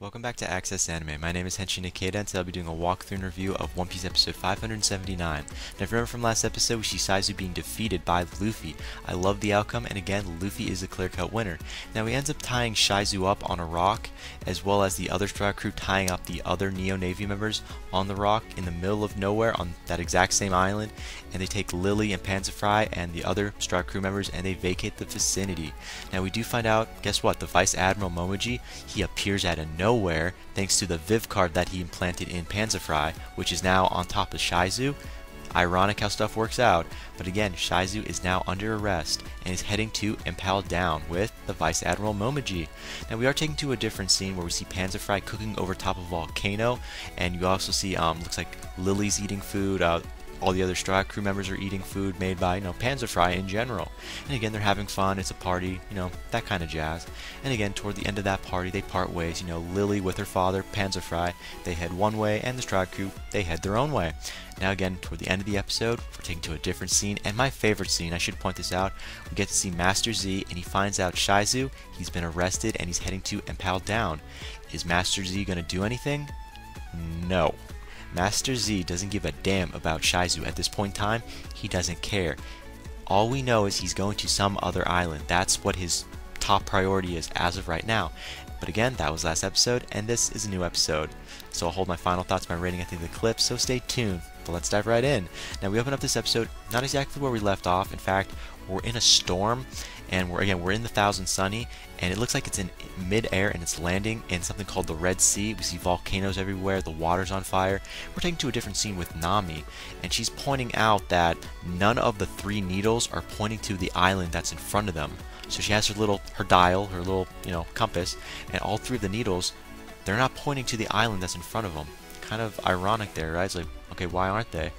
Welcome back to Access Anime. My name is Henshin Ikeda, and today I'll be doing a walkthrough and review of One Piece episode 579. Now, if you remember from last episode, we see Saizu being defeated by Luffy. I love the outcome, and again, Luffy is the clear-cut winner. Now, he ends up tying Saizu up on a rock, as well as the other Straw Crew tying up the other Neo Navy members on the rock in the middle of nowhere on that exact same island, and they take Lily and Panzerfry and the other Straw Crew members, and they vacate the vicinity. Now, we do find out, guess what, the Vice Admiral Momoji, he appears out of nowhere thanks to the Viv card that he implanted in Panzerfry, which is now on top of Saizu. Ironic how stuff works out, but again, Saizu is now under arrest and is heading to Impel Down with the Vice Admiral Momoji. Now we are taken to a different scene where we see Panzerfry cooking over top of a volcano, and you also see looks like Lily's eating food. All the other Straw Crew members are eating food made by, Panzerfry in general. And again, they're having fun, it's a party, that kind of jazz. And again, toward the end of that party, they part ways. Lily with her father, Panzerfry, they head one way, and the Straw Crew, they head their own way. Now again, toward the end of the episode, we're taken to a different scene, and my favorite scene, I should point this out, we get to see Master Z, and he finds out Saizu, he's been arrested, and he's heading to Impel Down. Is Master Z gonna do anything? No. Master Z doesn't give a damn about Saizu at this point in time. He doesn't care. All we know is he's going to some other island. That's what his top priority is as of right now. But again, that was last episode, and this is a new episode. So I'll hold my final thoughts by rating at the end of the clip, so stay tuned. But let's dive right in. Now we open up this episode not exactly where we left off. In fact, we're in a storm, and we're in the Thousand Sunny, and it looks like it's in mid-air and it's landing in something called the Red Sea. We see volcanoes everywhere, the water's on fire. We're taken to a different scene with Nami, and she's pointing out that none of the three needles are pointing to the island that's in front of them. So she has her dial, her little, compass, and all three of the needles, they're not pointing to the island that's in front of them. Kind of ironic there, right? It's like, okay, why aren't they?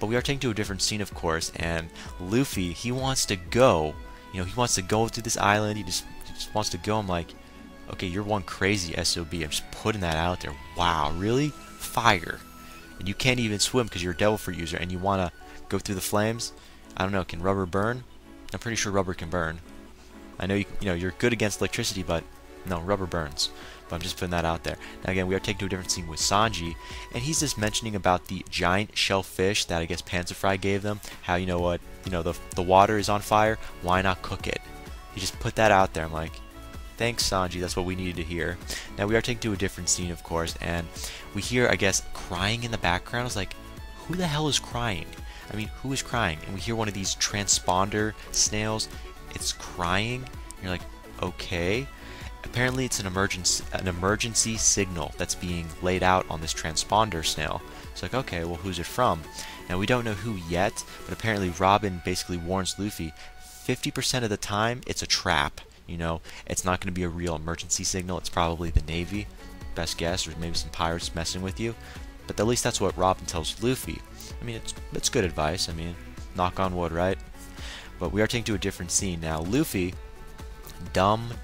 But we are taken to a different scene, of course, and Luffy, he wants to go. He wants to go to this island. He just wants to go. I'm like, okay, you're one crazy SOB. I'm just putting that out there. Wow, really? Fire. And you can't even swim because you're a Devil Fruit user and you want to go through the flames? I don't know, can rubber burn? I'm pretty sure rubber can burn. I know you're good against electricity, but no, rubber burns. But I'm just putting that out there. Now again, we are taken to a different scene with Sanji, and he's just mentioning about the giant shellfish that I guess Panzerfry gave them. How, the water is on fire, why not cook it? He just put that out there. I'm like, thanks Sanji, that's what we needed to hear. Now we are taken to a different scene, of course, and we hear, I guess, crying in the background. I was like, who the hell is crying? I mean, who is crying? And we hear one of these transponder snails. It's crying. You're like, okay. Apparently it's an emergency signal that's being laid out on this transponder snail. It's like, okay, well, who's it from? Now we don't know who yet, but apparently Robin basically warns Luffy 50% of the time it's a trap. It's not going to be a real emergency signal. It's probably the Navy, best guess, or maybe some pirates messing with you. But at least that's what Robin tells Luffy. I mean, it's good advice. I mean, knock on wood, right? But we are taken to a different scene now. Luffy, dumbest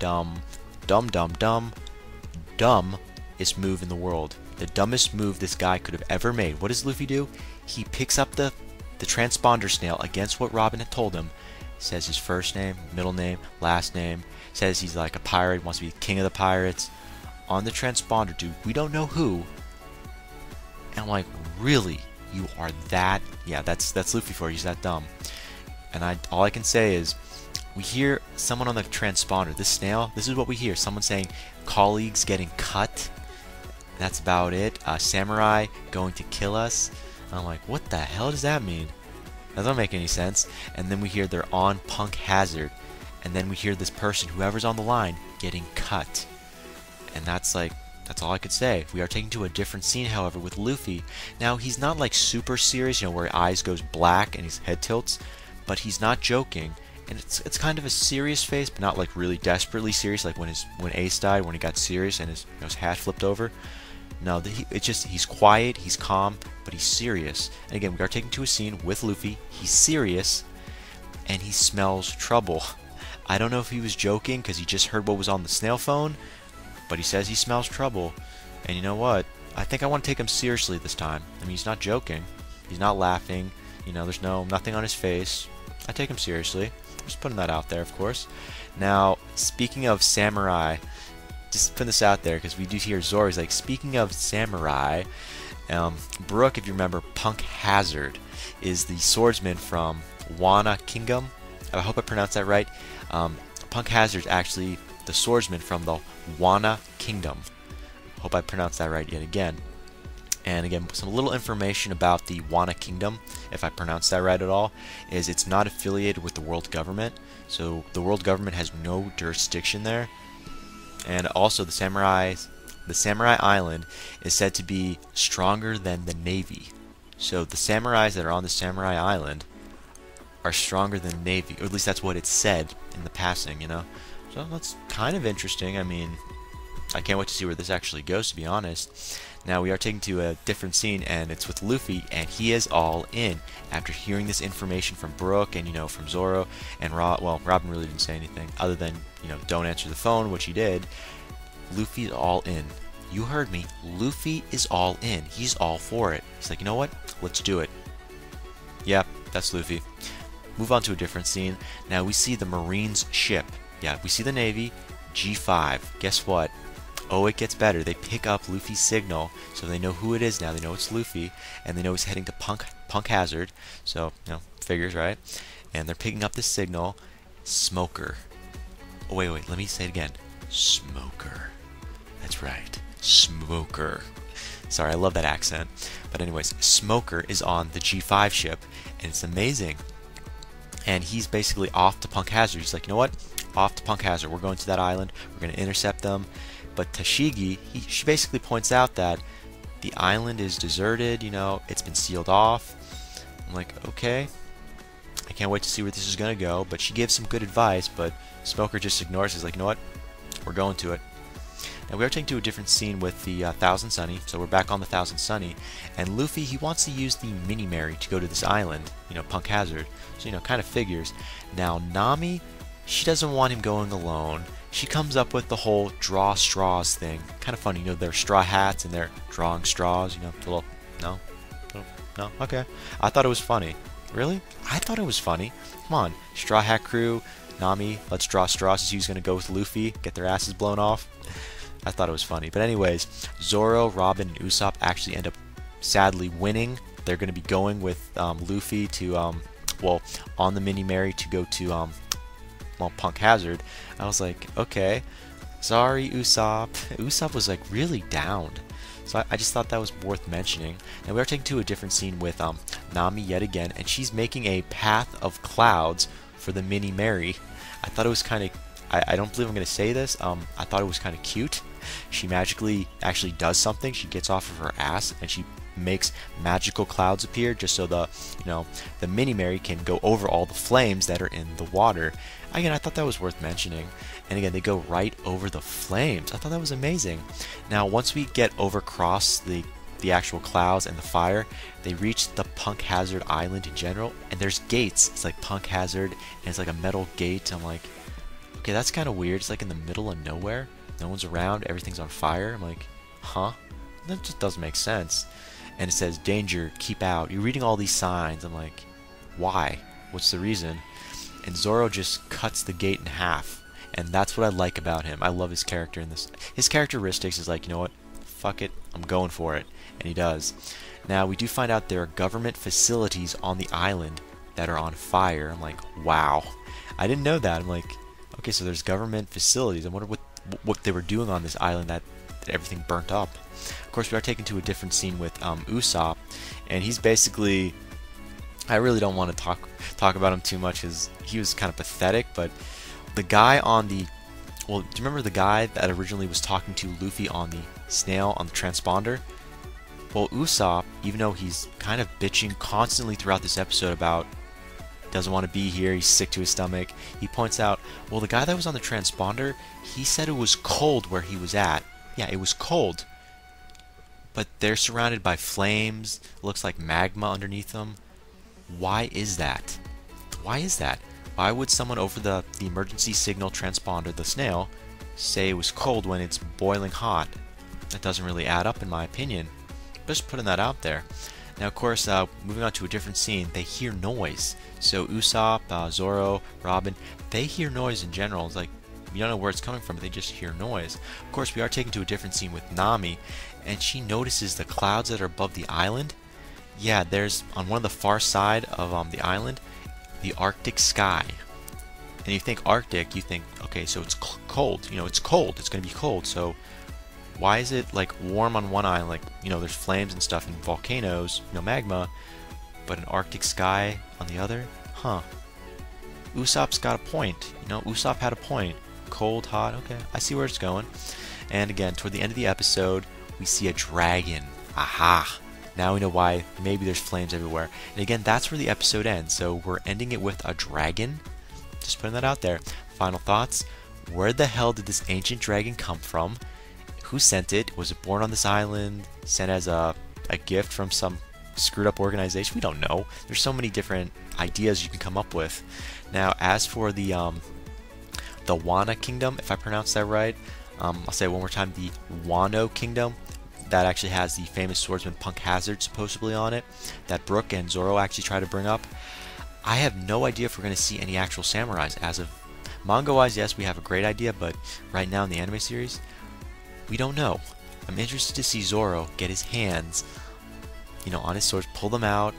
move in the world. The dumbest move this guy could have ever made. What does Luffy do? He picks up the transponder snail against what Robin had told him. Says his first name, middle name, last name. Says he's like a pirate, wants to be king of the pirates. On the transponder, dude, we don't know who. And I'm like, really? You are that? Yeah, that's Luffy for you. He's that dumb. And all I can say is, we hear someone on the transponder, this snail, this is what we hear. Someone saying, colleagues getting cut. That's about it. Samurai going to kill us. And I'm like, what the hell does that mean? That doesn't make any sense. And then we hear they're on Punk Hazard. And then we hear this person, whoever's on the line, getting cut. And that's all I could say. We are taken to a different scene, however, with Luffy. Now, he's not like super serious, where his eyes goes black and his head tilts. But he's not joking. And it's kind of a serious face, but not like really desperately serious, like when Ace died, when he got serious and his hat flipped over. No, he's quiet, he's calm, but he's serious. And again, we are taken to a scene with Luffy. He's serious, and he smells trouble. I don't know if he was joking because he just heard what was on the snail phone, but he says he smells trouble. And you know what? I think I want to take him seriously this time. I mean, he's not joking. He's not laughing. There's nothing on his face. I take him seriously. Just putting that out there, of course. Now, speaking of samurai, just putting this out there because we do hear Zoro. He's like, speaking of samurai, Brook, if you remember, Punk Hazard is the swordsman from Wana Kingdom. I hope I pronounced that right. Punk Hazard is actually the swordsman from the Wana Kingdom. Hope I pronounced that right yet again. And again, some little information about the Wana Kingdom, if I pronounced that right at all, is it's not affiliated with the world government. So the world government has no jurisdiction there. And also the samurai island is said to be stronger than the navy. So the samurais that are on the samurai island are stronger than the navy, or at least that's what it's said in the passing, you know. So that's kind of interesting. I mean, I can't wait to see where this actually goes, to be honest. Now we are taken to a different scene, and it's with Luffy, and he is all in after hearing this information from Brook and, you know, from Zoro and Robin really didn't say anything other than, you know, don't answer the phone, which he did. Luffy's all in. You heard me. Luffy is all in. He's all for it. He's like, you know what? Let's do it. Yep, that's Luffy. Move on to a different scene. Now we see the Marines ship. Yeah, we see the Navy, G5. Guess what? Oh, it gets better. They pick up Luffy's signal, so they know who it is now. They know it's Luffy, and they know he's heading to Punk Hazard. So, you know, figures, right? And they're picking up the signal. Smoker. Oh, wait, let me say it again. Smoker. That's right. Smoker. Sorry, I love that accent. But anyways, Smoker is on the G5 ship, and it's amazing. And he's basically off to Punk Hazard. He's like, you know what? Off to Punk Hazard. We're going to that island. We're going to intercept them. But Tashigi, she basically points out that the island is deserted, you know, it's been sealed off. I'm like, okay, I can't wait to see where this is going to go. But she gives some good advice, but Smoker just ignores it. He's like, you know what, we're going to it. Now we are taken to a different scene with the Thousand Sunny, so we're back on the Thousand Sunny. And Luffy, he wants to use the Mini Mary to go to this island, you know, Punk Hazard. So, you know, kind of figures. Now Nami, she doesn't want him going alone. She comes up with the whole draw straws thing. Kind of funny, you know, their straw hats and they're drawing straws, you know, the little, no, okay. I thought it was funny. Really? I thought it was funny. Come on, Straw Hat Crew, Nami, let's draw straws. Who's going to go with Luffy, get their asses blown off? I thought it was funny. But anyways, Zoro, Robin, and Usopp actually end up sadly winning. They're going to be going with Luffy to, on the Mini Mary to go to, Punk Hazard. I was like, okay, sorry Usopp. Usopp was like really down, so I just thought that was worth mentioning. And we are taken to a different scene with Nami yet again, and she's making a path of clouds for the Mini Mary. I thought it was kind of, I don't believe I'm going to say this, I thought it was kind of cute. She magically actually does something. She gets off of her ass and she makes magical clouds appear just so the, you know, the Mini Mary can go over all the flames that are in the water. Again, I thought that was worth mentioning. And again, they go right over the flames. I thought that was amazing. Now, once we get over across the actual clouds and the fire, they reach the Punk Hazard Island in general, and there's gates. It's like Punk Hazard, and it's like a metal gate. I'm like, okay, that's kind of weird. It's like in the middle of nowhere. No one's around. Everything's on fire. I'm like, huh? That just doesn't make sense. And it says, danger, keep out. You're reading all these signs. I'm like, why? What's the reason? And Zoro just cuts the gate in half. And that's what I like about him. I love his character in this. His characteristics is like, you know what? Fuck it. I'm going for it. And he does. Now, we do find out there are government facilities on the island that are on fire. I'm like, wow. I didn't know that. I'm like, okay, so there's government facilities. I wonder what they were doing on this island that everything burnt up. Of course, we are taken to a different scene with Usopp, and he's basically, I really don't want to talk about him too much because he was kind of pathetic, but the guy on the, well, do you remember the guy that originally was talking to Luffy on the snail, on the transponder? Well, Usopp, even though he's kind of bitching constantly throughout this episode about doesn't want to be here, he's sick to his stomach, he points out, well, the guy that was on the transponder, he said it was cold where he was at. Yeah, it was cold. But they're surrounded by flames, looks like magma underneath them. Why is that? Why is that? Why would someone over the emergency signal transponder, the snail, say it was cold when it's boiling hot? That doesn't really add up in my opinion. Just putting that out there. Now, of course, moving on to a different scene, they hear noise. So Usopp, Zoro, Robin, they hear noise in general. It's like, You don't know where it's coming from, but they just hear noise. Of course, we are taken to a different scene with Nami, and she notices the clouds that are above the island. Yeah, there's on one of the far side of the island, the Arctic sky. And you think Arctic, you think, okay, so it's cold. You know, it's cold. It's going to be cold. So why is it like warm on one island? Like, you know, there's flames and stuff and volcanoes, you know, magma, but an Arctic sky on the other? Huh. Usopp's got a point. You know, Usopp had a point. Cold, hot, okay, I see where it's going. And again, toward the end of the episode, we see a dragon. Aha! Now we know why maybe there's flames everywhere. And again, that's where the episode ends. So we're ending it with a dragon. Just putting that out there. Final thoughts. Where the hell did this ancient dragon come from? Who sent it? Was it born on this island? Sent as a gift from some screwed up organization? We don't know. There's so many different ideas you can come up with. Now, as for the Wano Kingdom, if I pronounce that right, I'll say it one more time, the Wano Kingdom, that actually has the famous swordsman Punk Hazard supposedly on it, that Brook and Zoro actually try to bring up. I have no idea if we're going to see any actual samurais. As of manga-wise, yes, we have a great idea, but right now in the anime series, we don't know. I'm interested to see Zoro get his hands, you know, on his swords, pull them out,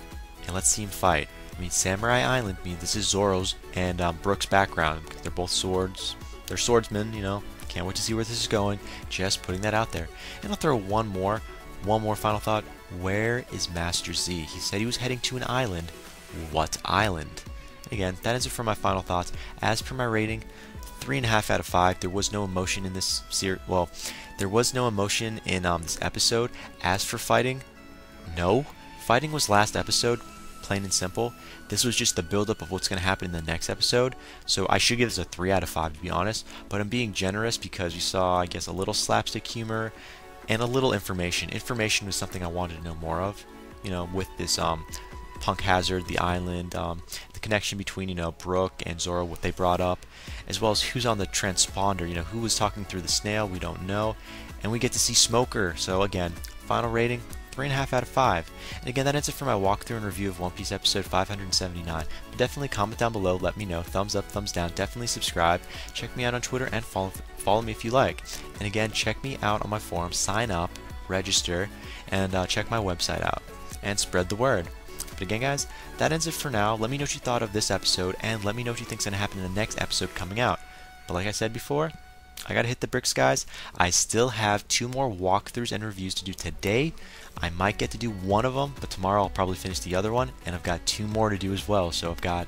and let's see him fight. I mean, Samurai Island, I mean, this is Zoro's and Brook's background. They're both swords. They're swordsmen, you know. Can't wait to see where this is going. Just putting that out there. And I'll throw one more final thought. Where is Master Z? He said he was heading to an island. What island? Again, that is it for my final thoughts. As per my rating, 3.5 out of 5. There was no emotion in this series. Well, there was no emotion in this episode. As for fighting, no. Fighting was last episode, plain and simple. This was just the build-up of what's going to happen in the next episode. So I should give this a 3 out of 5 to be honest. But I'm being generous because we saw, I guess, a little slapstick humor and a little information. Information was something I wanted to know more of. You know, with this Punk Hazard, the island, the connection between, you know, Brook and Zoro, what they brought up, as well as who's on the transponder, you know, who was talking through the snail, we don't know. And we get to see Smoker. So again, final rating, 3.5 out of 5. And again, that ends it for my walkthrough and review of One Piece episode 579. But definitely comment down below, let me know, thumbs up, thumbs down, definitely subscribe, check me out on Twitter, and follow me if you like. And again, check me out on my forum, sign up, register, and check my website out, and spread the word. But again, guys, that ends it for now. Let me know what you thought of this episode, and let me know what you think's going to happen in the next episode coming out. But like I said before, I gotta hit the bricks, guys. I still have 2 more walkthroughs and reviews to do today. I might get to do one of them, but tomorrow I'll probably finish the other one, and I've got 2 more to do as well. So I've got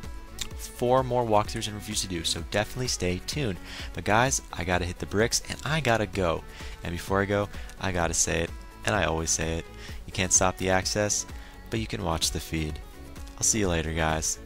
4 more walkthroughs and reviews to do, so definitely stay tuned. But guys, I gotta hit the bricks, and I gotta go. And before I go, I gotta say it, and I always say it. You can't stop the access, but you can watch the feed. I'll see you later, guys.